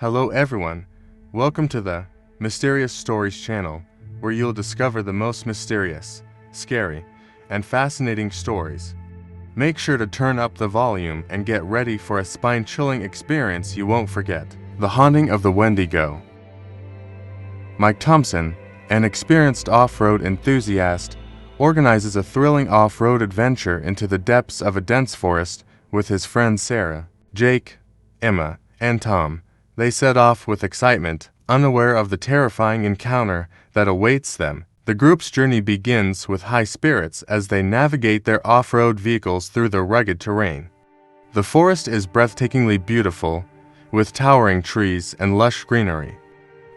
Hello everyone, welcome to the Mysterious Stories channel, where you'll discover the most mysterious, scary, and fascinating stories. Make sure to turn up the volume and get ready for a spine-chilling experience you won't forget. The Haunting of the Wendigo. Mike Thompson, an experienced off-road enthusiast, organizes a thrilling off-road adventure into the depths of a dense forest with his friends Sarah, Jake, Emma, and Tom. They set off with excitement, unaware of the terrifying encounter that awaits them. The group's journey begins with high spirits as they navigate their off-road vehicles through the rugged terrain. The forest is breathtakingly beautiful, with towering trees and lush greenery.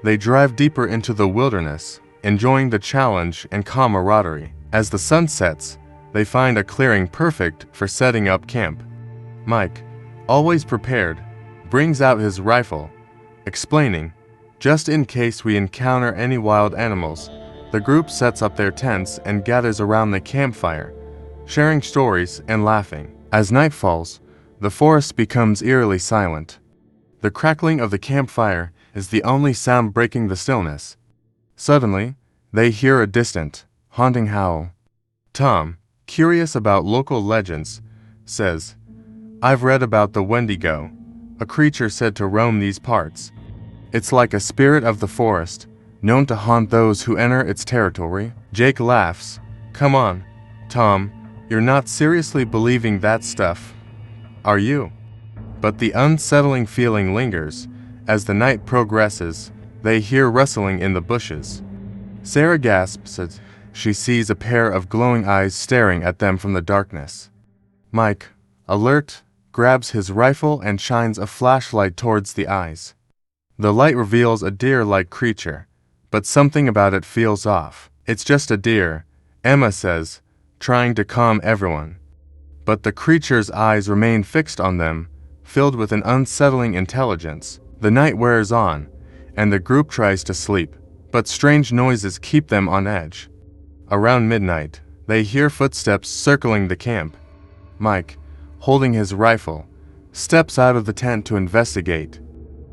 They drive deeper into the wilderness, enjoying the challenge and camaraderie. As the sun sets, they find a clearing perfect for setting up camp. Mike, always prepared, brings out his rifle, explaining, "Just in case we encounter any wild animals." The group sets up their tents and gathers around the campfire, sharing stories and laughing. As night falls, the forest becomes eerily silent. The crackling of the campfire is the only sound breaking the stillness. Suddenly, they hear a distant, haunting howl. Tom, curious about local legends, says, "I've read about the Wendigo, a creature said to roam these parts. It's like a spirit of the forest, known to haunt those who enter its territory." Jake laughs. "Come on, Tom, you're not seriously believing that stuff, are you?" But the unsettling feeling lingers. As the night progresses, they hear rustling in the bushes. Sarah gasps as she sees a pair of glowing eyes staring at them from the darkness. Mike, alert, grabs his rifle and shines a flashlight towards the eyes. The light reveals a deer-like creature, but something about it feels off. "It's just a deer," Emma says, trying to calm everyone. But the creature's eyes remain fixed on them, filled with an unsettling intelligence. The night wears on, and the group tries to sleep, but strange noises keep them on edge. Around midnight, they hear footsteps circling the camp. Mike, holding his rifle, steps out of the tent to investigate.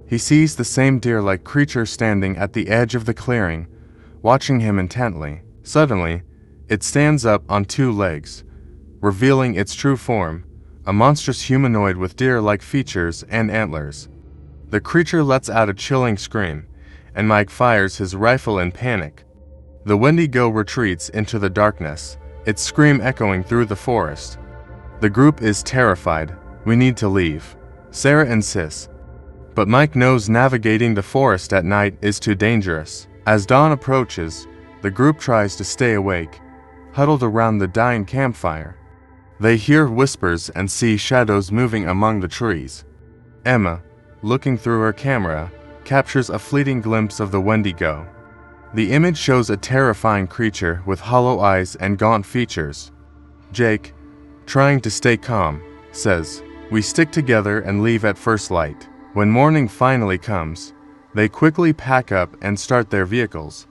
He sees the same deer-like creature standing at the edge of the clearing, watching him intently. Suddenly, it stands up on two legs, revealing its true form, a monstrous humanoid with deer-like features and antlers. The creature lets out a chilling scream, and Mike fires his rifle in panic. The Wendigo retreats into the darkness, its scream echoing through the forest. The group is terrified. "We need to leave," Sarah insists. But Mike knows navigating the forest at night is too dangerous. As dawn approaches, the group tries to stay awake, huddled around the dying campfire. They hear whispers and see shadows moving among the trees. Emma, looking through her camera, captures a fleeting glimpse of the Wendigo. The image shows a terrifying creature with hollow eyes and gaunt features. Jake, trying to stay calm, says, "We stick together and leave at first light." When morning finally comes, they quickly pack up and start their vehicles.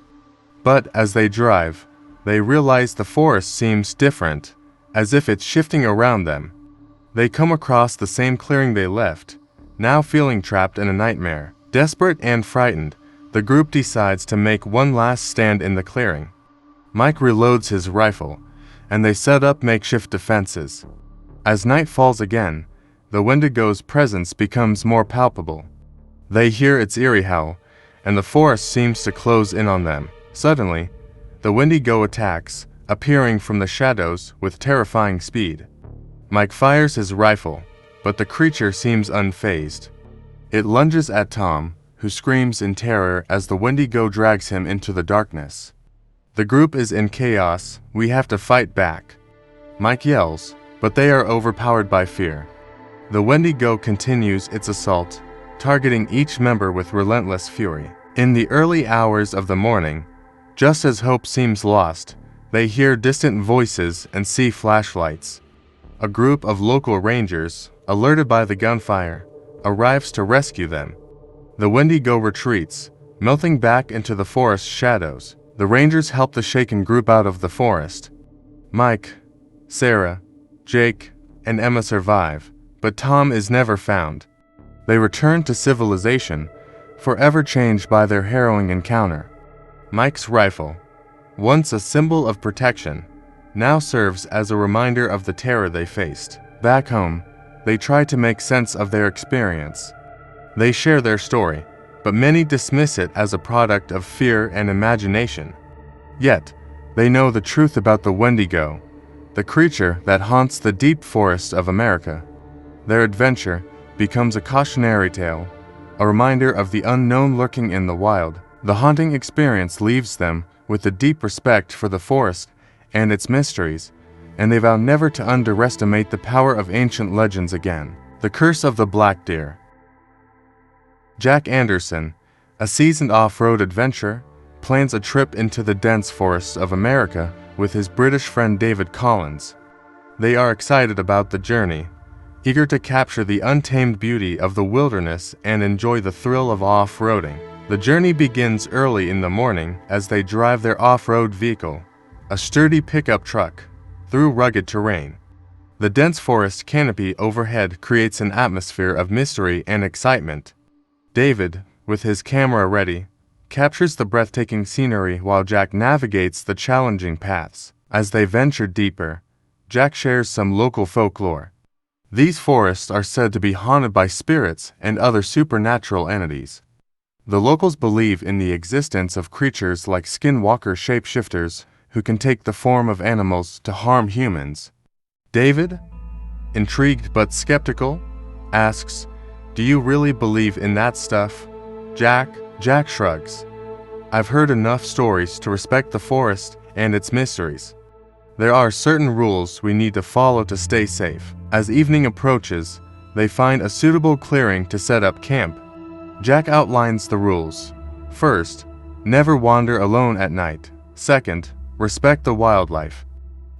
But as they drive, they realize the forest seems different, as if it's shifting around them. They come across the same clearing they left, now feeling trapped in a nightmare. Desperate and frightened, the group decides to make one last stand in the clearing. Mike reloads his rifle, and they set up makeshift defenses. As night falls again, the Wendigo's presence becomes more palpable. They hear its eerie howl, and the forest seems to close in on them. Suddenly, the Wendigo attacks, appearing from the shadows with terrifying speed. Mike fires his rifle, but the creature seems unfazed. It lunges at Tom, who screams in terror as the Wendigo drags him into the darkness. The group is in chaos. "We have to fight back," Mike yells, but they are overpowered by fear. The Wendigo continues its assault, targeting each member with relentless fury. In the early hours of the morning, just as hope seems lost, they hear distant voices and see flashlights. A group of local rangers, alerted by the gunfire, arrives to rescue them. The Wendigo retreats, melting back into the forest shadows. The rangers help the shaken group out of the forest. Mike, Sarah, Jake, and Emma survive, but Tom is never found. They return to civilization, forever changed by their harrowing encounter. Mike's rifle, once a symbol of protection, now serves as a reminder of the terror they faced. Back home, they try to make sense of their experience. They share their story, but many dismiss it as a product of fear and imagination. Yet, they know the truth about the Wendigo, the creature that haunts the deep forests of America. Their adventure becomes a cautionary tale, a reminder of the unknown lurking in the wild. The haunting experience leaves them with a deep respect for the forest and its mysteries, and they vow never to underestimate the power of ancient legends again. The Curse of the Black Deer. Jack Anderson, a seasoned off-road adventurer, plans a trip into the dense forests of America with his British friend David Collins. They are excited about the journey, eager to capture the untamed beauty of the wilderness and enjoy the thrill of off-roading. The journey begins early in the morning as they drive their off-road vehicle, a sturdy pickup truck, through rugged terrain. The dense forest canopy overhead creates an atmosphere of mystery and excitement. David, with his camera ready, captures the breathtaking scenery while Jack navigates the challenging paths. As they venture deeper, Jack shares some local folklore. These forests are said to be haunted by spirits and other supernatural entities. The locals believe in the existence of creatures like skinwalker shapeshifters who can take the form of animals to harm humans. David, intrigued but skeptical, asks, "Do you really believe in that stuff?" Jack shrugs. "I've heard enough stories to respect the forest and its mysteries. There are certain rules we need to follow to stay safe." As evening approaches, they find a suitable clearing to set up camp. Jack outlines the rules. First, never wander alone at night. Second, respect the wildlife.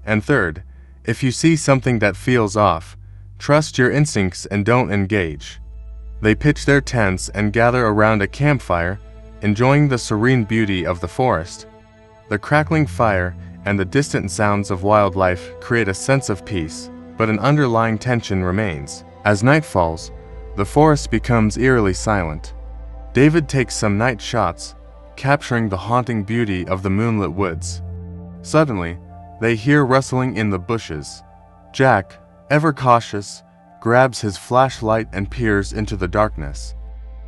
And third, if you see something that feels off, trust your instincts and don't engage. They pitch their tents and gather around a campfire, enjoying the serene beauty of the forest. The crackling fire and the distant sounds of wildlife create a sense of peace, but an underlying tension remains. As night falls, the forest becomes eerily silent. David takes some night shots, capturing the haunting beauty of the moonlit woods. Suddenly, they hear rustling in the bushes. Jack, ever cautious, grabs his flashlight and peers into the darkness.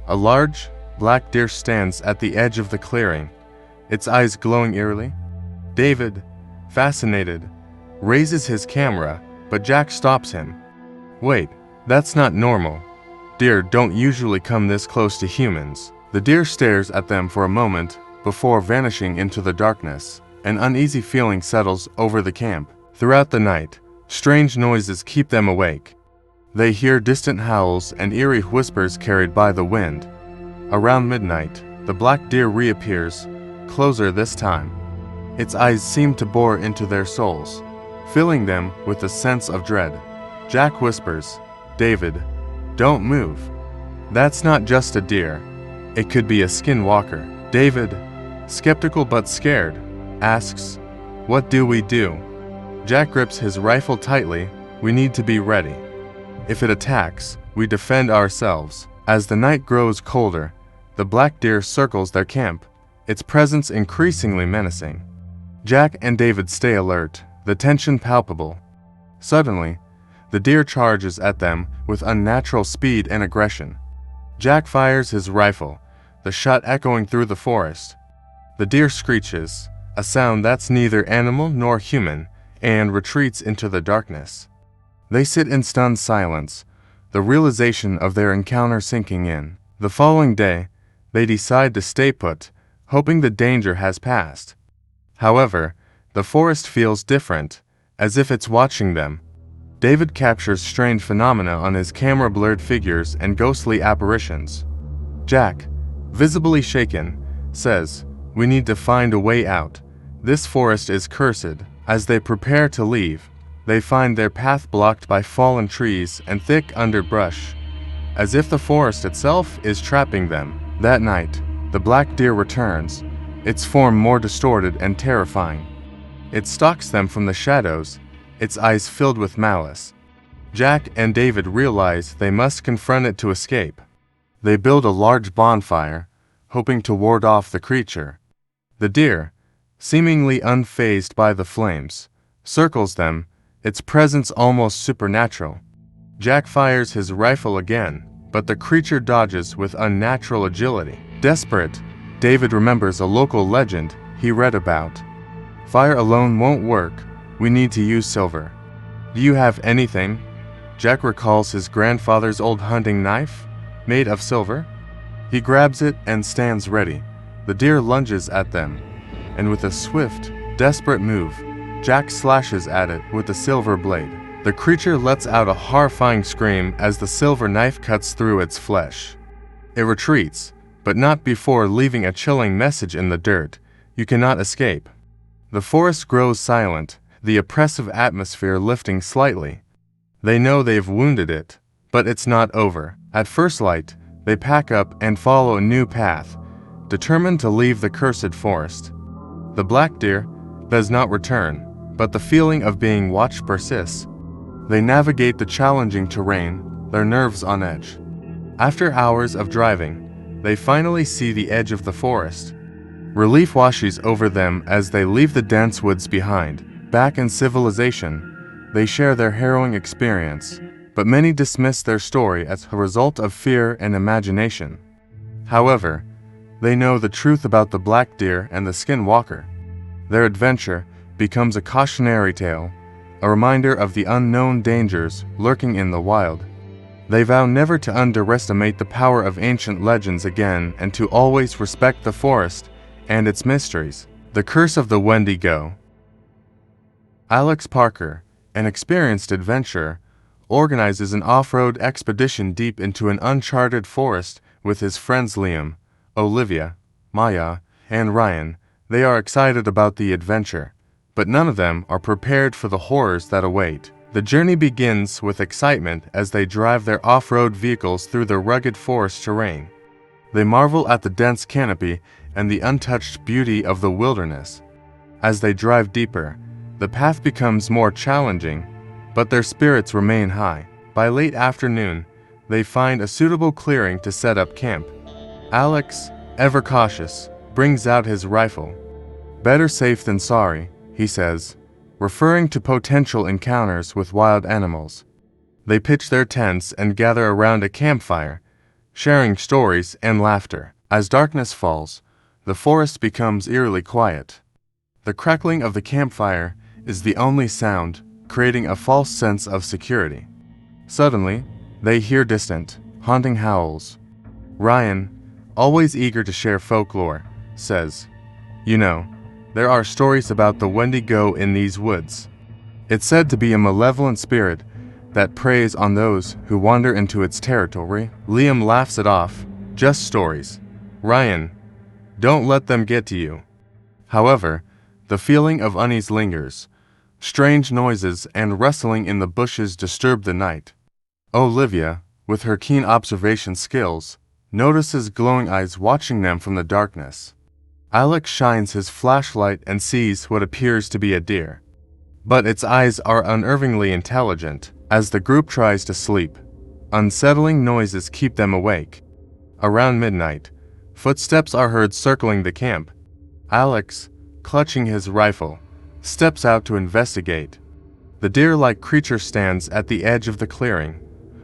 A large, black deer stands at the edge of the clearing, its eyes glowing eerily. David, fascinated, raises his camera, but Jack stops him. "Wait, that's not normal. Deer don't usually come this close to humans." The deer stares at them for a moment before vanishing into the darkness. An uneasy feeling settles over the camp. Throughout the night, strange noises keep them awake. They hear distant howls and eerie whispers carried by the wind. Around midnight, the black deer reappears, closer this time. Its eyes seem to bore into their souls, filling them with a sense of dread. Jack whispers, "David, don't move. That's not just a deer. It could be a skinwalker." David, skeptical but scared, asks, "What do we do?" Jack grips his rifle tightly. "We need to be ready. If it attacks, we defend ourselves." As the night grows colder, the black deer circles their camp, its presence increasingly menacing. Jack and David stay alert, the tension palpable. Suddenly, the deer charges at them with unnatural speed and aggression. Jack fires his rifle, the shot echoing through the forest. The deer screeches, a sound that's neither animal nor human, and retreats into the darkness. They sit in stunned silence, the realization of their encounter sinking in. The following day, they decide to stay put, hoping the danger has passed. However, the forest feels different, as if it's watching them. David captures strange phenomena on his camera, blurred figures and ghostly apparitions. Jack, visibly shaken, says, "We need to find a way out. This forest is cursed." As they prepare to leave, they find their path blocked by fallen trees and thick underbrush, as if the forest itself is trapping them. That night, the black deer returns, its form more distorted and terrifying. It stalks them from the shadows, its eyes filled with malice. Jack and David realize they must confront it to escape. They build a large bonfire, hoping to ward off the creature. The deer, seemingly unfazed by the flames, circles them, its presence almost supernatural. Jack fires his rifle again, but the creature dodges with unnatural agility. Desperate, David remembers a local legend he read about. Fire alone won't work, we need to use silver. Do you have anything? Jack recalls his grandfather's old hunting knife, made of silver. He grabs it and stands ready. The deer lunges at them, and with a swift, desperate move, Jack slashes at it with the silver blade. The creature lets out a horrifying scream as the silver knife cuts through its flesh. It retreats, but not before leaving a chilling message in the dirt: you cannot escape. The forest grows silent, the oppressive atmosphere lifting slightly. They know they've wounded it, but it's not over. At first light, they pack up and follow a new path, determined to leave the cursed forest. The black deer does not return, but the feeling of being watched persists. They navigate the challenging terrain, their nerves on edge. After hours of driving, they finally see the edge of the forest. Relief washes over them as they leave the dense woods behind. Back in civilization, they share their harrowing experience, but many dismiss their story as a result of fear and imagination. However, they know the truth about the black deer and the skinwalker. Their adventure becomes a cautionary tale, a reminder of the unknown dangers lurking in the wild. They vow never to underestimate the power of ancient legends again and to always respect the forest and its mysteries. The Curse of the Wendigo. Alex Parker, an experienced adventurer, organizes an off-road expedition deep into an uncharted forest with his friends Liam, Olivia, Maya, and Ryan. They are excited about the adventure, but none of them are prepared for the horrors that await. The journey begins with excitement as they drive their off-road vehicles through the rugged forest terrain. They marvel at the dense canopy and the untouched beauty of the wilderness. As they drive deeper, the path becomes more challenging, but their spirits remain high. By late afternoon, they find a suitable clearing to set up camp. Alex, ever cautious, brings out his rifle. Better safe than sorry, he says, referring to potential encounters with wild animals. They pitch their tents and gather around a campfire, sharing stories and laughter. As darkness falls, the forest becomes eerily quiet. The crackling of the campfire is the only sound, creating a false sense of security. Suddenly, they hear distant, haunting howls. Ryan, always eager to share folklore, says, "You know, there are stories about the Wendigo in these woods. It's said to be a malevolent spirit that preys on those who wander into its territory." Liam laughs it off. "Just stories. Ryan, don't let them get to you." However, the feeling of unease lingers. Strange noises and rustling in the bushes disturb the night. Olivia, with her keen observation skills, notices glowing eyes watching them from the darkness. Alex shines his flashlight and sees what appears to be a deer. But its eyes are unnervingly intelligent. As the group tries to sleep, unsettling noises keep them awake. Around midnight, footsteps are heard circling the camp. Alex, clutching his rifle, steps out to investigate. The deer-like creature stands at the edge of the clearing,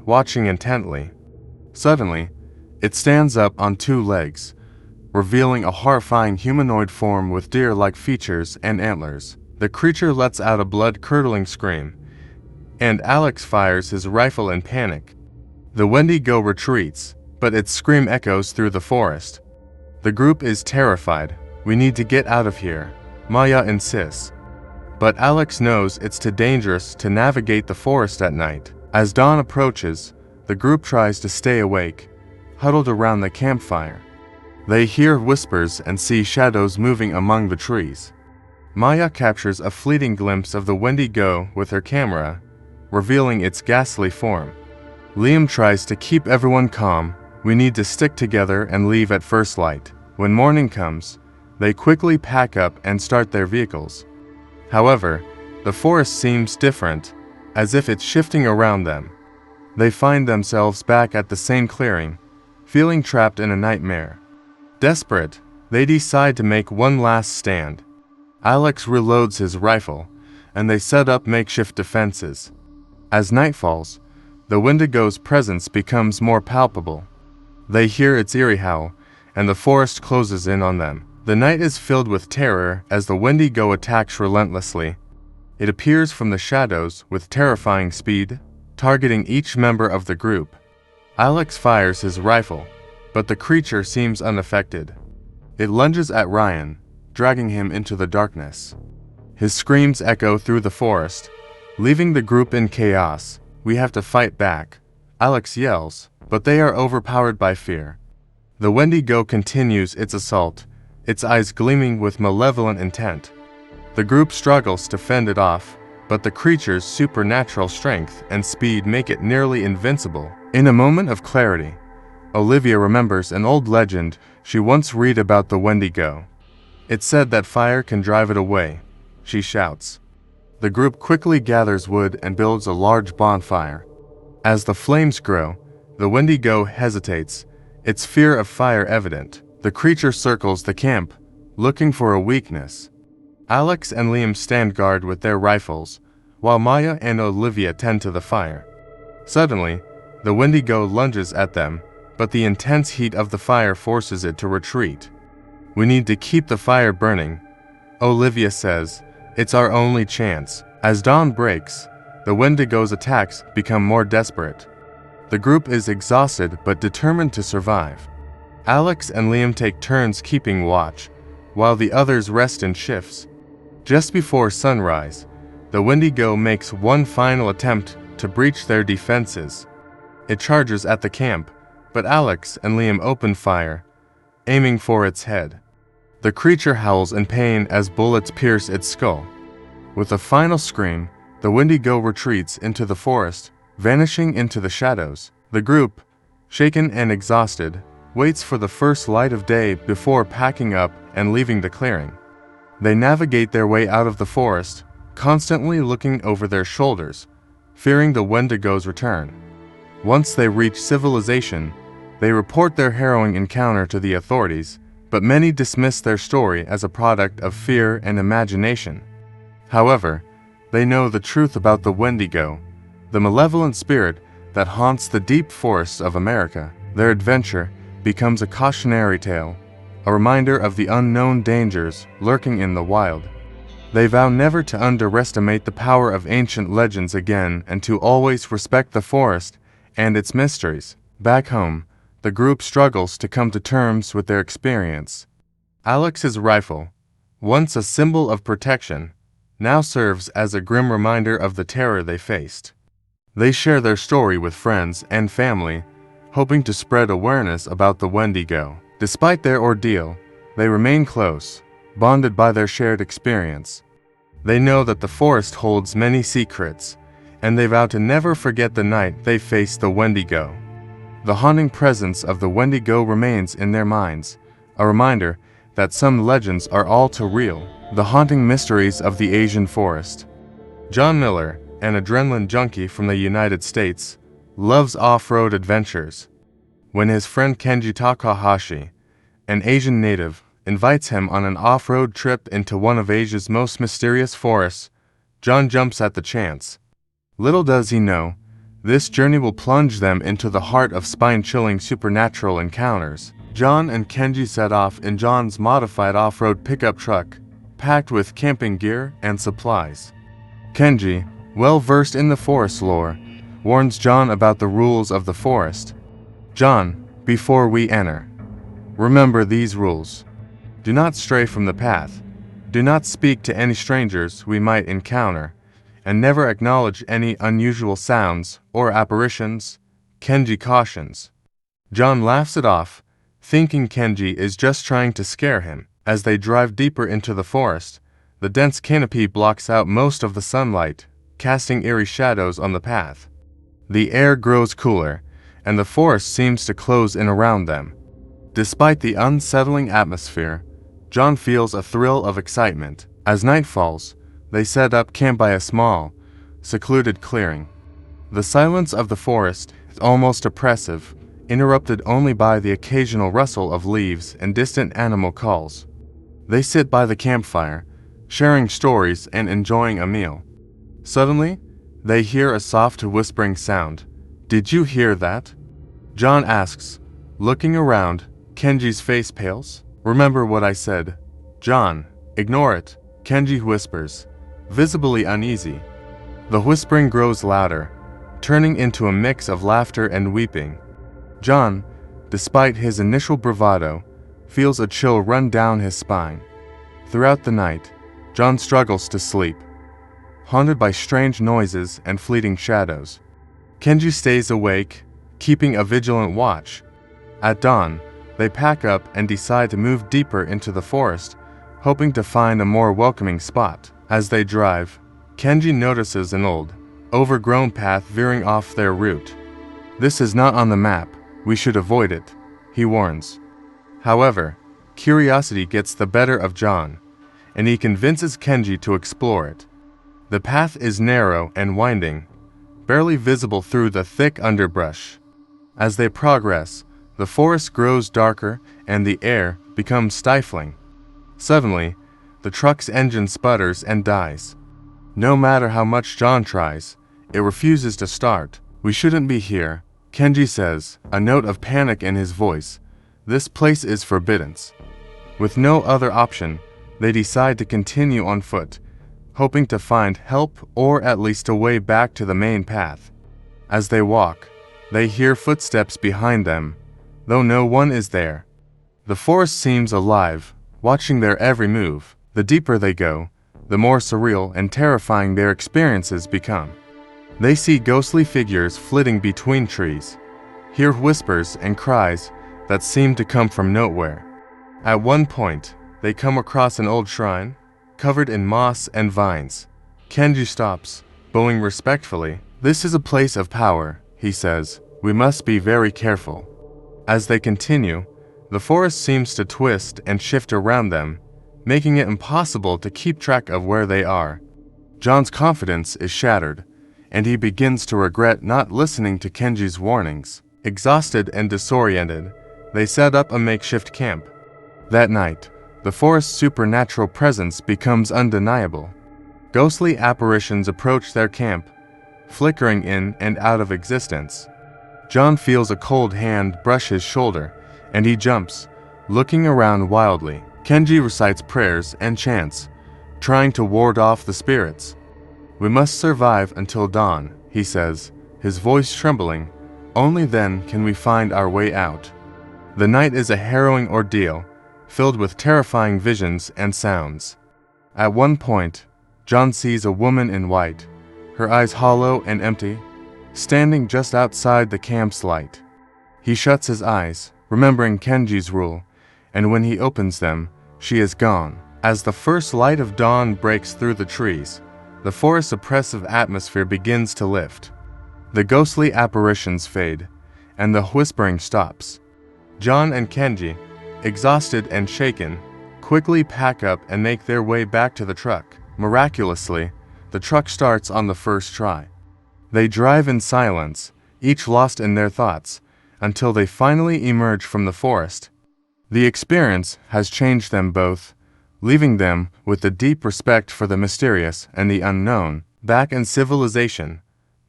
watching intently. Suddenly, it stands up on two legs, revealing a horrifying humanoid form with deer-like features and antlers. The creature lets out a blood-curdling scream, and Alex fires his rifle in panic. The Wendigo retreats, but its scream echoes through the forest. The group is terrified. "We need to get out of here," Maya insists. But Alex knows it's too dangerous to navigate the forest at night. As dawn approaches, the group tries to stay awake, huddled around the campfire. They hear whispers and see shadows moving among the trees. Maya captures a fleeting glimpse of the Wendigo with her camera, revealing its ghastly form. Liam tries to keep everyone calm. "We need to stick together and leave at first light." When morning comes, they quickly pack up and start their vehicles. However, the forest seems different, as if it's shifting around them. They find themselves back at the same clearing, feeling trapped in a nightmare. Desperate, they decide to make one last stand. Alex reloads his rifle, and they set up makeshift defenses. As night falls, the Wendigo's presence becomes more palpable. They hear its eerie howl, and the forest closes in on them. The night is filled with terror as the Wendigo attacks relentlessly. It appears from the shadows with terrifying speed, targeting each member of the group. Alex fires his rifle, but the creature seems unaffected. It lunges at Ryan, dragging him into the darkness. His screams echo through the forest, leaving the group in chaos. "We have to fight back," Alex yells, but they are overpowered by fear. The Wendigo continues its assault, its eyes gleaming with malevolent intent. The group struggles to fend it off, but the creature's supernatural strength and speed make it nearly invincible. In a moment of clarity, Olivia remembers an old legend she once read about the Wendigo. It said that fire can drive it away, she shouts. The group quickly gathers wood and builds a large bonfire. As the flames grow, the Wendigo hesitates, its fear of fire evident. The creature circles the camp, looking for a weakness. Alex and Liam stand guard with their rifles, while Maya and Olivia tend to the fire. Suddenly, the Wendigo lunges at them, but the intense heat of the fire forces it to retreat. "We need to keep the fire burning," Olivia says. "It's our only chance." As dawn breaks, the Wendigo's attacks become more desperate. The group is exhausted but determined to survive. Alex and Liam take turns keeping watch, while the others rest in shifts. Just before sunrise, the Wendigo makes one final attempt to breach their defenses. It charges at the camp, but Alex and Liam open fire, aiming for its head. The creature howls in pain as bullets pierce its skull. With a final scream, the Wendigo retreats into the forest, vanishing into the shadows. The group, shaken and exhausted, waits for the first light of day before packing up and leaving the clearing. They navigate their way out of the forest, constantly looking over their shoulders, fearing the Wendigo's return. Once they reach civilization, they report their harrowing encounter to the authorities, but many dismiss their story as a product of fear and imagination. However, they know the truth about the Wendigo, the malevolent spirit that haunts the deep forests of America. Their adventure becomes a cautionary tale, a reminder of the unknown dangers lurking in the wild. They vow never to underestimate the power of ancient legends again and to always respect the forest and its mysteries. Back home, the group struggles to come to terms with their experience. Alex's rifle, once a symbol of protection, now serves as a grim reminder of the terror they faced. They share their story with friends and family, hoping to spread awareness about the Wendigo. Despite their ordeal, they remain close, bonded by their shared experience. They know that the forest holds many secrets, and they vow to never forget the night they faced the Wendigo. The haunting presence of the Wendigo remains in their minds, a reminder that some legends are all too real. The haunting mysteries of the Asian forest. John Miller, an adrenaline junkie from the United States, loves off-road adventures. When his friend Kenji Takahashi, an Asian native, invites him on an off-road trip into one of Asia's most mysterious forests, John jumps at the chance. Little does he know, this journey will plunge them into the heart of spine-chilling supernatural encounters. John and Kenji set off in John's modified off-road pickup truck, packed with camping gear and supplies. Kenji, well versed in the forest lore, warns John about the rules of the forest. "John, before we enter, remember these rules. Do not stray from the path, do not speak to any strangers we might encounter, and never acknowledge any unusual sounds or apparitions," Kenji cautions. John laughs it off, thinking Kenji is just trying to scare him. As they drive deeper into the forest, the dense canopy blocks out most of the sunlight, casting eerie shadows on the path. The air grows cooler, and the forest seems to close in around them. Despite the unsettling atmosphere, John feels a thrill of excitement. As night falls, they set up camp by a small, secluded clearing. The silence of the forest is almost oppressive, interrupted only by the occasional rustle of leaves and distant animal calls. They sit by the campfire, sharing stories and enjoying a meal. Suddenly, they hear a soft whispering sound. "Did you hear that?" John asks. Looking around, Kenji's face pales. "Remember what I said." "John, ignore it," Kenji whispers, visibly uneasy. The whispering grows louder, turning into a mix of laughter and weeping. John, despite his initial bravado, feels a chill run down his spine. Throughout the night, John struggles to sleep, haunted by strange noises and fleeting shadows. Kenji stays awake, keeping a vigilant watch. At dawn, they pack up and decide to move deeper into the forest, hoping to find a more welcoming spot. As they drive, Kenji notices an old, overgrown path veering off their route. "This is not on the map, we should avoid it," he warns. However, curiosity gets the better of John, and he convinces Kenji to explore it. The path is narrow and winding, barely visible through the thick underbrush. As they progress, the forest grows darker and the air becomes stifling. Suddenly, the truck's engine sputters and dies. No matter how much John tries, it refuses to start. "We shouldn't be here," Kenji says, a note of panic in his voice. "This place is forbidden." With no other option, they decide to continue on foot, hoping to find help or at least a way back to the main path. As they walk, they hear footsteps behind them, though no one is there. The forest seems alive, watching their every move. The deeper they go, the more surreal and terrifying their experiences become. They see ghostly figures flitting between trees, hear whispers and cries that seem to come from nowhere. At one point, they come across an old shrine, covered in moss and vines. Kenji stops, bowing respectfully. "This is a place of power," he says. "We must be very careful." As they continue, the forest seems to twist and shift around them, making it impossible to keep track of where they are. John's confidence is shattered, and he begins to regret not listening to Kenji's warnings. Exhausted and disoriented, they set up a makeshift camp. That night, the forest's supernatural presence becomes undeniable. Ghostly apparitions approach their camp, flickering in and out of existence. John feels a cold hand brush his shoulder, and he jumps, looking around wildly. Kenji recites prayers and chants, trying to ward off the spirits. "We must survive until dawn," he says, his voice trembling. "Only then can we find our way out." The night is a harrowing ordeal, filled with terrifying visions and sounds. At one point, John sees a woman in white, her eyes hollow and empty, standing just outside the camp's light. He shuts his eyes, remembering Kenji's rule, and when he opens them, she is gone. As the first light of dawn breaks through the trees, the forest's oppressive atmosphere begins to lift. The ghostly apparitions fade, and the whispering stops. John and Kenji, exhausted and shaken, quickly pack up and make their way back to the truck. Miraculously, the truck starts on the first try. They drive in silence, each lost in their thoughts, until they finally emerge from the forest. The experience has changed them both, leaving them with a deep respect for the mysterious and the unknown. Back in civilization,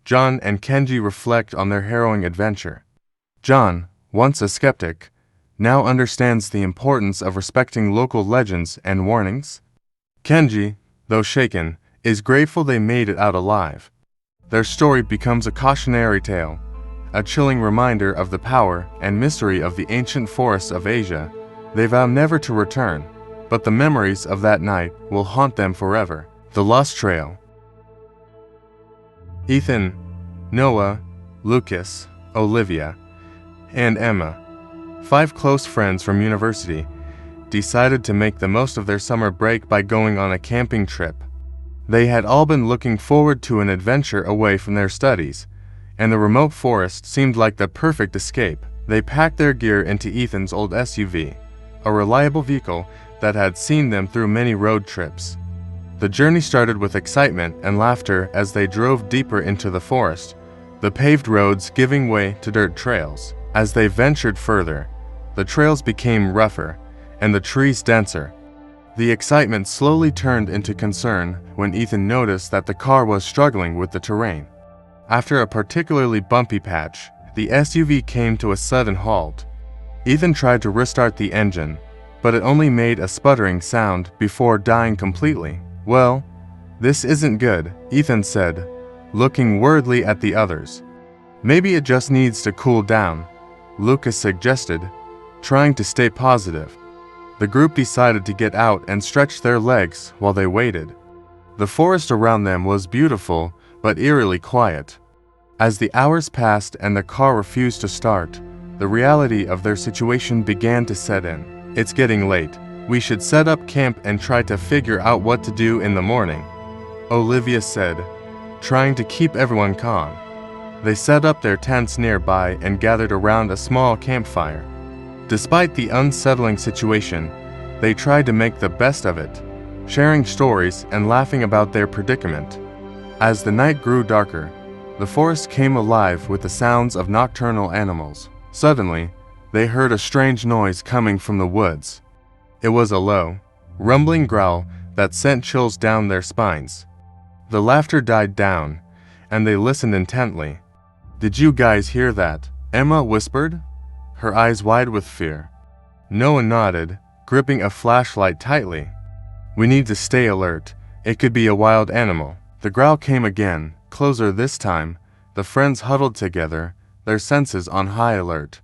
John and Kenji reflect on their harrowing adventure. John, once a skeptic, now understands the importance of respecting local legends and warnings. Kenji, though shaken, is grateful they made it out alive. Their story becomes a cautionary tale, a chilling reminder of the power and mystery of the ancient forests of Asia. They vow never to return, but the memories of that night will haunt them forever. The Lost Trail. Ethan, Noah, Lucas, Olivia, and Emma, 5 close friends from university, decided to make the most of their summer break by going on a camping trip. They had all been looking forward to an adventure away from their studies, and the remote forest seemed like the perfect escape. They packed their gear into Ethan's old SUV, a reliable vehicle that had seen them through many road trips. The journey started with excitement and laughter as they drove deeper into the forest, the paved roads giving way to dirt trails. As they ventured further, the trails became rougher and the trees denser. The excitement slowly turned into concern when Ethan noticed that the car was struggling with the terrain. After a particularly bumpy patch, the SUV came to a sudden halt. Ethan tried to restart the engine, but it only made a sputtering sound before dying completely. "Well, this isn't good," Ethan said, looking worriedly at the others. "Maybe it just needs to cool down," Lucas suggested, trying to stay positive. The group decided to get out and stretch their legs while they waited. The forest around them was beautiful but eerily quiet. As the hours passed and the car refused to start, the reality of their situation began to set in. "It's getting late. We should set up camp and try to figure out what to do in the morning," Olivia said, trying to keep everyone calm. They set up their tents nearby and gathered around a small campfire. Despite the unsettling situation, they tried to make the best of it, sharing stories and laughing about their predicament. As the night grew darker, the forest came alive with the sounds of nocturnal animals. Suddenly, they heard a strange noise coming from the woods. It was a low, rumbling growl that sent chills down their spines. The laughter died down, and they listened intently. "Did you guys hear that?" Emma whispered, her eyes wide with fear. Noah nodded, gripping a flashlight tightly. "We need to stay alert. It could be a wild animal." The growl came again, closer this time. The friends huddled together, their senses on high alert.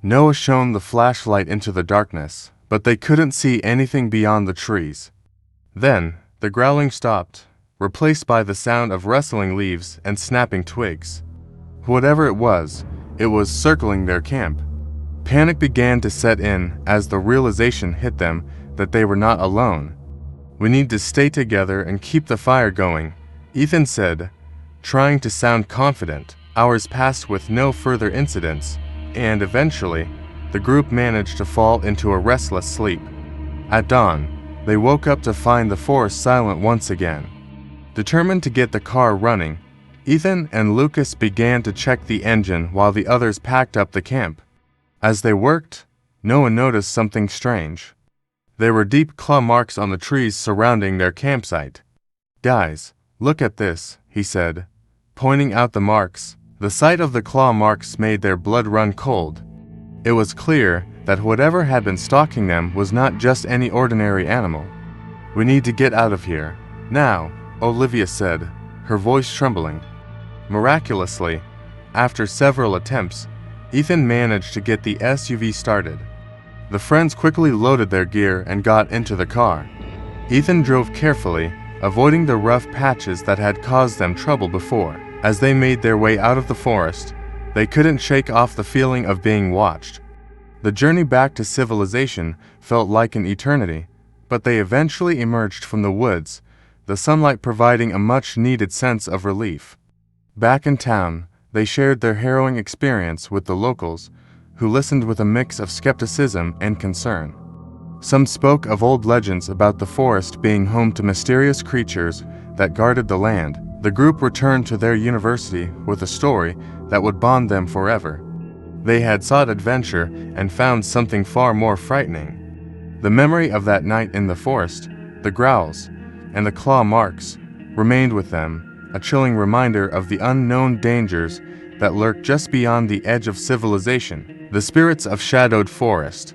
Noah shone the flashlight into the darkness, but they couldn't see anything beyond the trees. Then, the growling stopped, replaced by the sound of rustling leaves and snapping twigs. Whatever it was circling their camp. Panic began to set in as the realization hit them that they were not alone. "We need to stay together and keep the fire going," Ethan said, trying to sound confident. Hours passed with no further incidents, and eventually, the group managed to fall into a restless sleep. At dawn, they woke up to find the forest silent once again. Determined to get the car running, Ethan and Lucas began to check the engine while the others packed up the camp. As they worked, Noah noticed something strange. There were deep claw marks on the trees surrounding their campsite. "Guys, look at this," he said, pointing out the marks. The sight of the claw marks made their blood run cold. It was clear that whatever had been stalking them was not just any ordinary animal. "We need to get out of here, now," Olivia said, her voice trembling. Miraculously, after several attempts, Ethan managed to get the SUV started. The friends quickly loaded their gear and got into the car. Ethan drove carefully, avoiding the rough patches that had caused them trouble before. As they made their way out of the forest, they couldn't shake off the feeling of being watched. The journey back to civilization felt like an eternity, but they eventually emerged from the woods, the sunlight providing a much-needed sense of relief. Back in town, they shared their harrowing experience with the locals, who listened with a mix of skepticism and concern. Some spoke of old legends about the forest being home to mysterious creatures that guarded the land. The group returned to their university with a story that would bond them forever. They had sought adventure and found something far more frightening. The memory of that night in the forest, the growls, and the claw marks remained with them, a chilling reminder of the unknown dangers that lurk just beyond the edge of civilization. The Spirits of Shadowed Forest.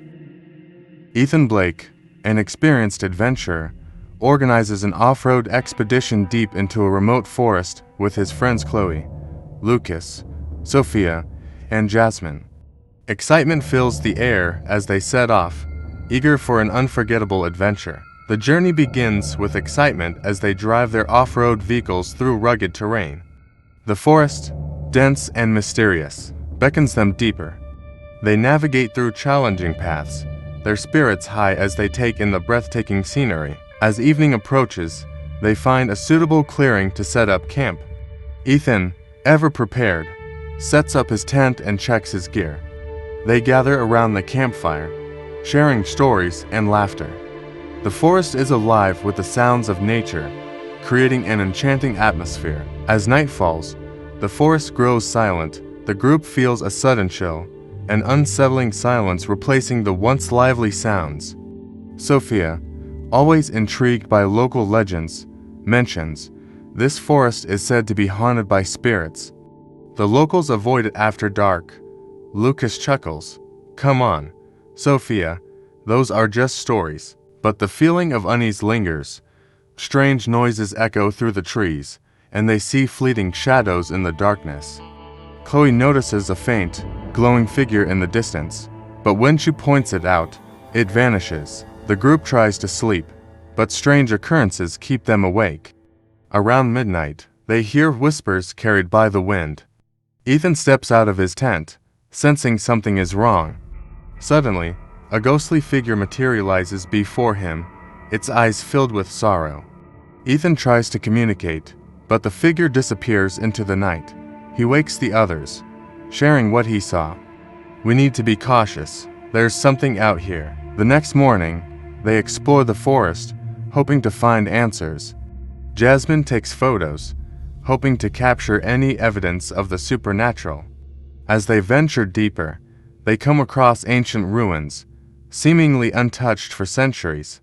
Ethan Blake, an experienced adventurer, organizes an off-road expedition deep into a remote forest with his friends Chloe, Lucas, Sophia, and Jasmine. Excitement fills the air as they set off, eager for an unforgettable adventure. The journey begins with excitement as they drive their off-road vehicles through rugged terrain. The forest, dense and mysterious, beckons them deeper. They navigate through challenging paths, their spirits high as they take in the breathtaking scenery. As evening approaches, they find a suitable clearing to set up camp. Ethan, ever prepared, sets up his tent and checks his gear. They gather around the campfire, sharing stories and laughter. The forest is alive with the sounds of nature, creating an enchanting atmosphere. As night falls, the forest grows silent. The group feels a sudden chill, an unsettling silence replacing the once lively sounds. Sophia, always intrigued by local legends, mentions, "This forest is said to be haunted by spirits. The locals avoid it after dark." Lucas chuckles. "Come on, Sophia, those are just stories." But the feeling of unease lingers. Strange noises echo through the trees, and they see fleeting shadows in the darkness. Chloe notices a faint, glowing figure in the distance, but when she points it out, it vanishes. The group tries to sleep, but strange occurrences keep them awake. Around midnight, they hear whispers carried by the wind. Ethan steps out of his tent, sensing something is wrong. Suddenly, a ghostly figure materializes before him, its eyes filled with sorrow. Ethan tries to communicate, but the figure disappears into the night. He wakes the others, sharing what he saw. "We need to be cautious. There's something out here." The next morning, they explore the forest, hoping to find answers. Jasmine takes photos, hoping to capture any evidence of the supernatural. As they venture deeper, they come across ancient ruins, seemingly untouched for centuries.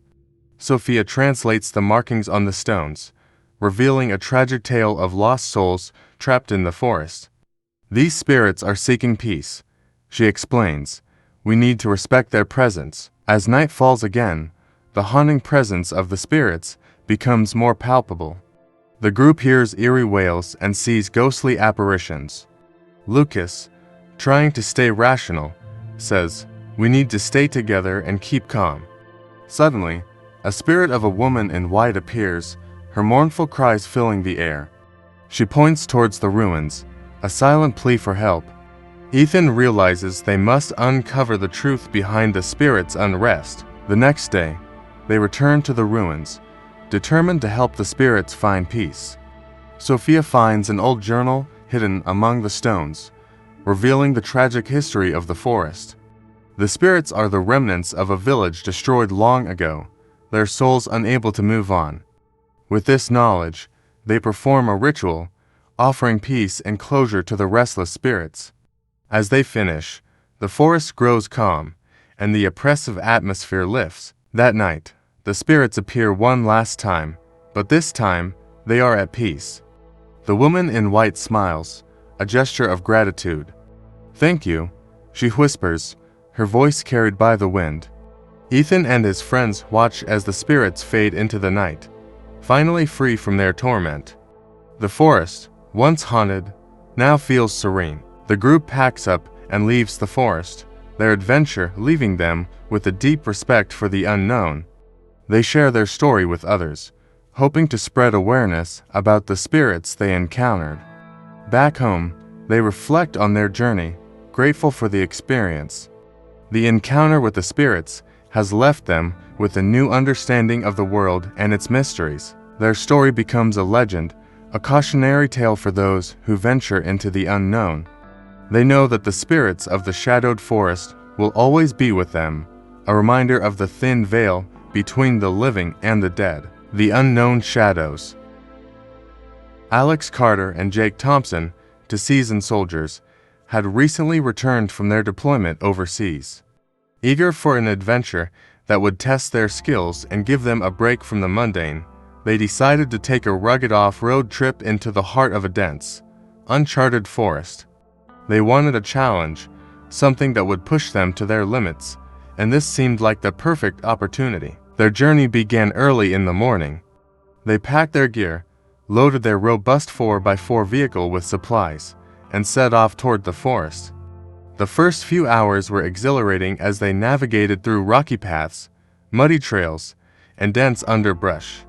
Sophia translates the markings on the stones, revealing a tragic tale of lost souls trapped in the forest. "These spirits are seeking peace," she explains. "We need to respect their presence." As night falls again, the haunting presence of the spirits becomes more palpable. The group hears eerie wails and sees ghostly apparitions. Lucas, trying to stay rational, says, "We need to stay together and keep calm." Suddenly, a spirit of a woman in white appears, her mournful cries filling the air. She points towards the ruins, a silent plea for help. Ethan realizes they must uncover the truth behind the spirit's unrest. The next day, they return to the ruins, determined to help the spirits find peace. Sophia finds an old journal hidden among the stones, revealing the tragic history of the forest. The spirits are the remnants of a village destroyed long ago, their souls unable to move on. With this knowledge, they perform a ritual, offering peace and closure to the restless spirits. As they finish, the forest grows calm, and the oppressive atmosphere lifts. That night, the spirits appear one last time, but this time, they are at peace. The woman in white smiles, a gesture of gratitude. "Thank you," she whispers, her voice carried by the wind. Ethan and his friends watch as the spirits fade into the night, finally free from their torment. The forest, once haunted, now feels serene. The group packs up and leaves the forest, their adventure leaving them with a deep respect for the unknown. They share their story with others, hoping to spread awareness about the spirits they encountered. Back home, they reflect on their journey, grateful for the experience. The encounter with the spirits has left them with a new understanding of the world and its mysteries. Their story becomes a legend, a cautionary tale for those who venture into the unknown. They know that the spirits of the shadowed forest will always be with them, a reminder of the thin veil between the living and the dead, the unknown shadows. Alex Carter and Jake Thompson, two seasoned soldiers, had recently returned from their deployment overseas. Eager for an adventure that would test their skills and give them a break from the mundane, they decided to take a rugged off-road trip into the heart of a dense, uncharted forest. They wanted a challenge, something that would push them to their limits, and this seemed like the perfect opportunity. Their journey began early in the morning. They packed their gear, loaded their robust 4x4 vehicle with supplies, and set off toward the forest. The first few hours were exhilarating as they navigated through rocky paths, muddy trails, and dense underbrush.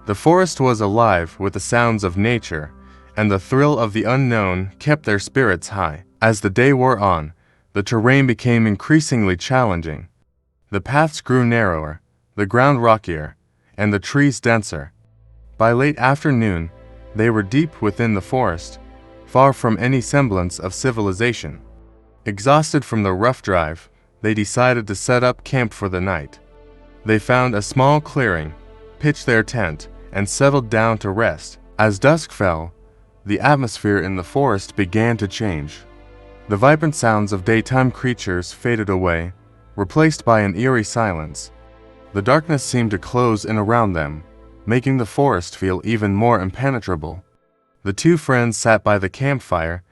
The forest was alive with the sounds of nature, and the thrill of the unknown kept their spirits high. As the day wore on, the terrain became increasingly challenging. The paths grew narrower, the ground rockier, and the trees denser. By late afternoon, they were deep within the forest, far from any semblance of civilization. Exhausted from the rough drive, they decided to set up camp for the night. They found a small clearing, pitched their tent, and settled down to rest. As dusk fell, the atmosphere in the forest began to change. The vibrant sounds of daytime creatures faded away, replaced by an eerie silence. The darkness seemed to close in around them, making the forest feel even more impenetrable. The two friends sat by the campfire,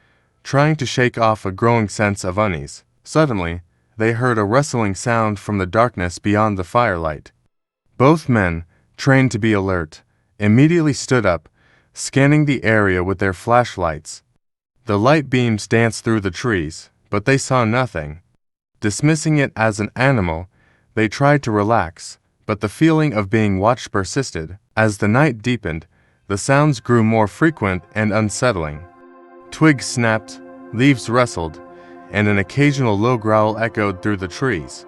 trying to shake off a growing sense of unease. Suddenly, they heard a rustling sound from the darkness beyond the firelight. Both men, trained to be alert, immediately stood up, scanning the area with their flashlights. The light beams danced through the trees, but they saw nothing. Dismissing it as an animal, they tried to relax, but the feeling of being watched persisted. As the night deepened, the sounds grew more frequent and unsettling. Twigs snapped, leaves rustled, and an occasional low growl echoed through the trees.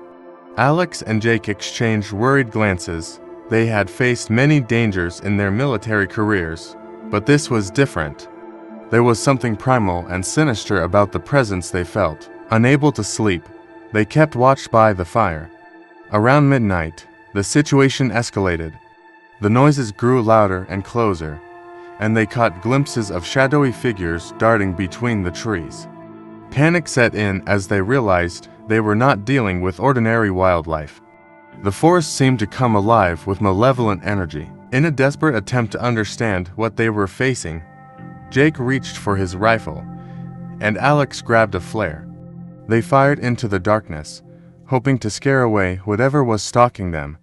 Alex and Jake exchanged worried glances. They had faced many dangers in their military careers, but this was different. There was something primal and sinister about the presence they felt. Unable to sleep, they kept watch by the fire. Around midnight, the situation escalated. The noises grew louder and closer, and they caught glimpses of shadowy figures darting between the trees. Panic set in as they realized they were not dealing with ordinary wildlife. The forest seemed to come alive with malevolent energy. In a desperate attempt to understand what they were facing, Jake reached for his rifle, and Alex grabbed a flare. They fired into the darkness, hoping to scare away whatever was stalking them.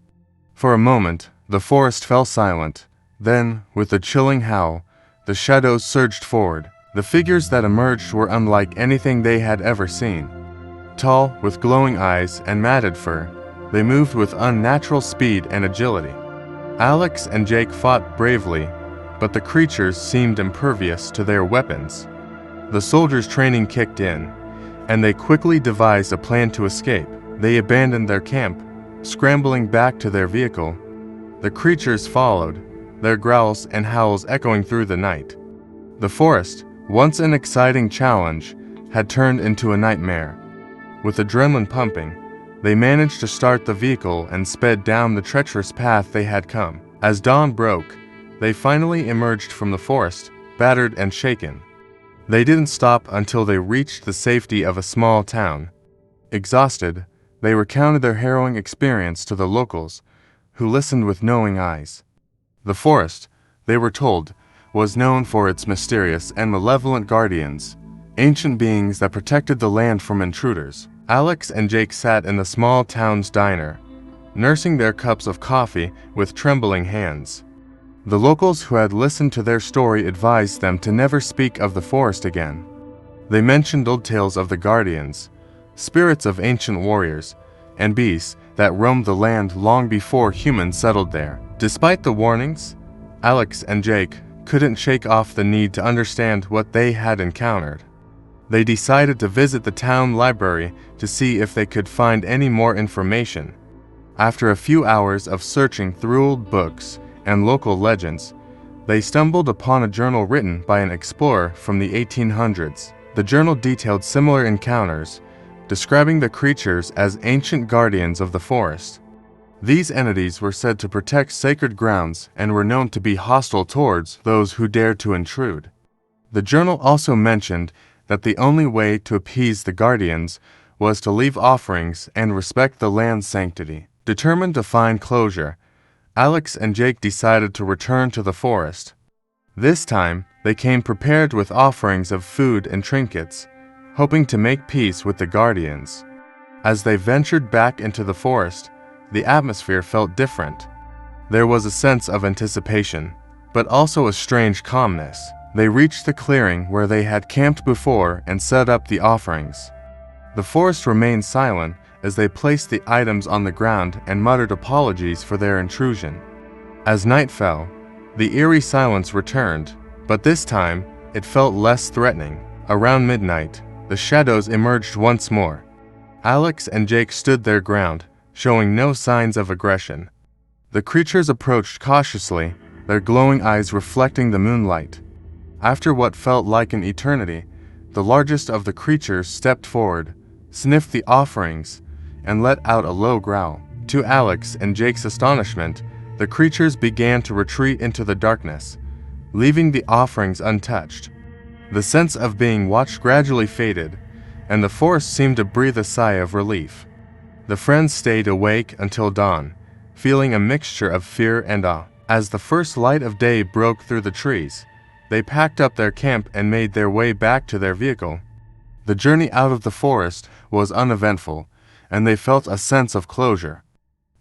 For a moment, the forest fell silent. Then, with a chilling howl, the shadows surged forward. The figures that emerged were unlike anything they had ever seen. Tall, with glowing eyes and matted fur, they moved with unnatural speed and agility. Alex and Jake fought bravely, but the creatures seemed impervious to their weapons. The soldiers' training kicked in, and they quickly devised a plan to escape. They abandoned their camp, scrambling back to their vehicle. The creatures followed, their growls and howls echoing through the night. The forest, once an exciting challenge, had turned into a nightmare. With adrenaline pumping, they managed to start the vehicle and sped down the treacherous path they had come. As dawn broke, they finally emerged from the forest, battered and shaken. They didn't stop until they reached the safety of a small town. Exhausted, they recounted their harrowing experience to the locals, who listened with knowing eyes. The forest, they were told, was known for its mysterious and malevolent guardians, ancient beings that protected the land from intruders. Alex and Jake sat in the small town's diner, nursing their cups of coffee with trembling hands. The locals who had listened to their story advised them to never speak of the forest again. They mentioned old tales of the guardians, spirits of ancient warriors, and beasts that roamed the land long before humans settled there. Despite the warnings, Alex and Jake couldn't shake off the need to understand what they had encountered. They decided to visit the town library to see if they could find any more information. After a few hours of searching through old books and local legends, they stumbled upon a journal written by an explorer from the 1800s. The journal detailed similar encounters, describing the creatures as ancient guardians of the forest. These entities were said to protect sacred grounds and were known to be hostile towards those who dared to intrude. The journal also mentioned that the only way to appease the guardians was to leave offerings and respect the land's sanctity. Determined to find closure, Alex and Jake decided to return to the forest. This time, they came prepared with offerings of food and trinkets, hoping to make peace with the guardians. As they ventured back into the forest, the atmosphere felt different. There was a sense of anticipation, but also a strange calmness. They reached the clearing where they had camped before and set up the offerings. The forest remained silent as they placed the items on the ground and muttered apologies for their intrusion. As night fell, the eerie silence returned, but this time it felt less threatening. Around midnight, the shadows emerged once more. Alex and Jake stood their ground, showing no signs of aggression. The creatures approached cautiously, their glowing eyes reflecting the moonlight. After what felt like an eternity, the largest of the creatures stepped forward, sniffed the offerings, and let out a low growl. To Alex and Jake's astonishment, the creatures began to retreat into the darkness, leaving the offerings untouched. The sense of being watched gradually faded, and the forest seemed to breathe a sigh of relief. The friends stayed awake until dawn, feeling a mixture of fear and awe. As the first light of day broke through the trees, they packed up their camp and made their way back to their vehicle. The journey out of the forest was uneventful, and they felt a sense of closure.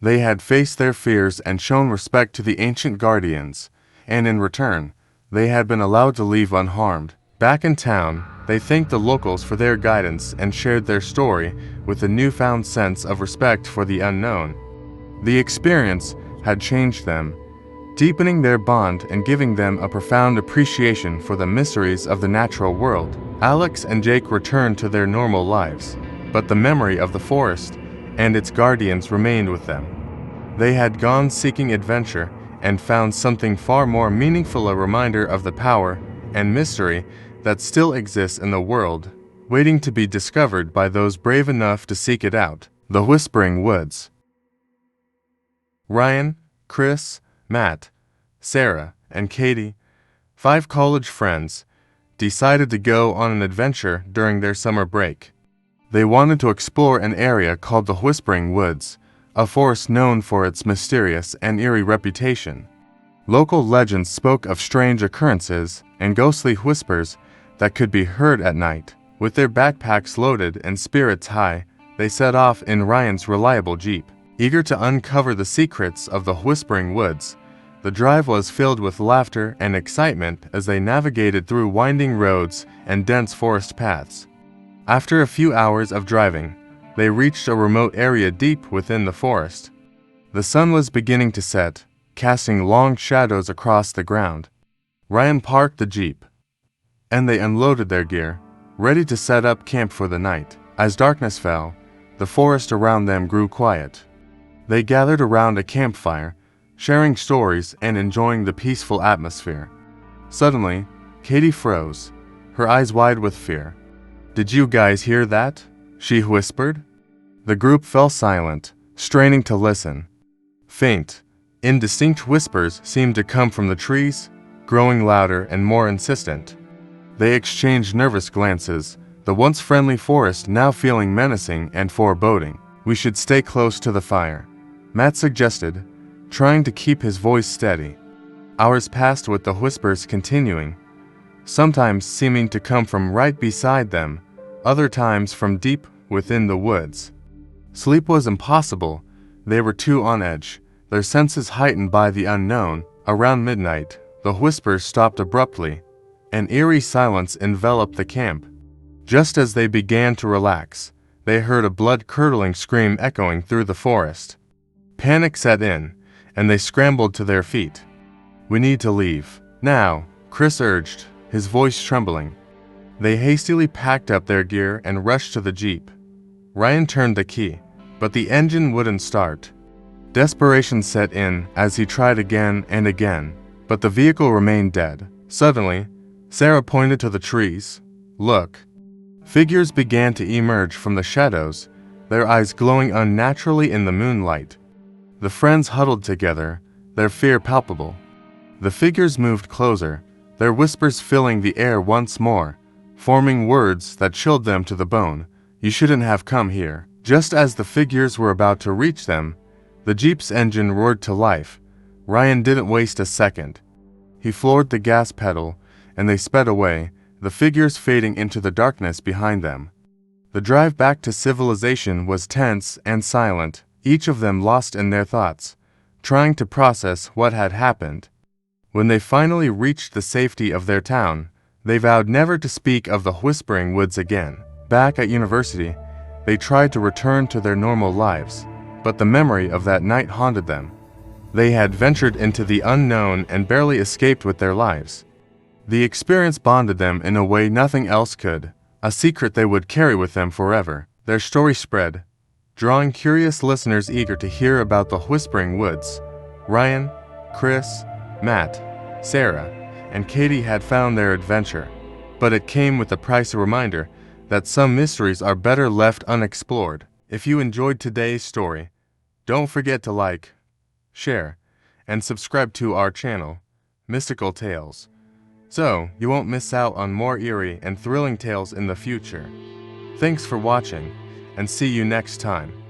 They had faced their fears and shown respect to the ancient guardians, and in return, they had been allowed to leave unharmed. Back in town, they thanked the locals for their guidance and shared their story with a newfound sense of respect for the unknown. The experience had changed them, deepening their bond and giving them a profound appreciation for the mysteries of the natural world. Alex and Jake returned to their normal lives, but the memory of the forest and its guardians remained with them. They had gone seeking adventure and found something far more meaningful, a reminder of the power and mystery that still exists in the world, waiting to be discovered by those brave enough to seek it out. The Whispering Woods. Ryan, Chris, Matt, Sarah, and Katie, 5 college friends, decided to go on an adventure during their summer break. They wanted to explore an area called the Whispering Woods, a forest known for its mysterious and eerie reputation. Local legends spoke of strange occurrences and ghostly whispers that could be heard at night. With their backpacks loaded and spirits high, they set off in Ryan's reliable Jeep. Eager to uncover the secrets of the Whispering Woods, the drive was filled with laughter and excitement as they navigated through winding roads and dense forest paths. After a few hours of driving, they reached a remote area deep within the forest. The sun was beginning to set, casting long shadows across the ground. Ryan parked the Jeep, and they unloaded their gear, ready to set up camp for the night. As darkness fell, the forest around them grew quiet. They gathered around a campfire, sharing stories and enjoying the peaceful atmosphere. Suddenly, Katie froze, her eyes wide with fear. "Did you guys hear that?" she whispered. The group fell silent, straining to listen. Faint, indistinct whispers seemed to come from the trees, growing louder and more insistent. They exchanged nervous glances, the once friendly forest now feeling menacing and foreboding. "We should stay close to the fire," Matt suggested, trying to keep his voice steady. Hours passed with the whispers continuing, sometimes seeming to come from right beside them, other times from deep within the woods. Sleep was impossible. They were too on edge, their senses heightened by the unknown. Around midnight, the whispers stopped abruptly. An eerie silence enveloped the camp. Just as they began to relax, they heard a blood-curdling scream echoing through the forest. Panic set in, and they scrambled to their feet. "We need to leave now," Chris urged, his voice trembling. They hastily packed up their gear and rushed to the Jeep. Ryan turned the key, but the engine wouldn't start. Desperation set in as he tried again and again, but the vehicle remained dead. Suddenly, Sarah pointed to the trees. "Look." Figures began to emerge from the shadows, their eyes glowing unnaturally in the moonlight. The friends huddled together, their fear palpable. The figures moved closer, their whispers filling the air once more, forming words that chilled them to the bone. "You shouldn't have come here." Just as the figures were about to reach them, the Jeep's engine roared to life. Ryan didn't waste a second. He floored the gas pedal, and they sped away, the figures fading into the darkness behind them. The drive back to civilization was tense and silent, each of them lost in their thoughts, trying to process what had happened. When they finally reached the safety of their town, they vowed never to speak of the Whispering Woods again. Back at university, they tried to return to their normal lives, but the memory of that night haunted them. They had ventured into the unknown and barely escaped with their lives. The experience bonded them in a way nothing else could, a secret they would carry with them forever. Their story spread, drawing curious listeners eager to hear about the Whispering Woods. Ryan, Chris, Matt, Sarah, and Katie had found their adventure, but it came with a price, a reminder that some mysteries are better left unexplored. If you enjoyed today's story, don't forget to like, share, and subscribe to our channel, Mystical Tales, so you won't miss out on more eerie and thrilling tales in the future. Thanks for watching, and see you next time.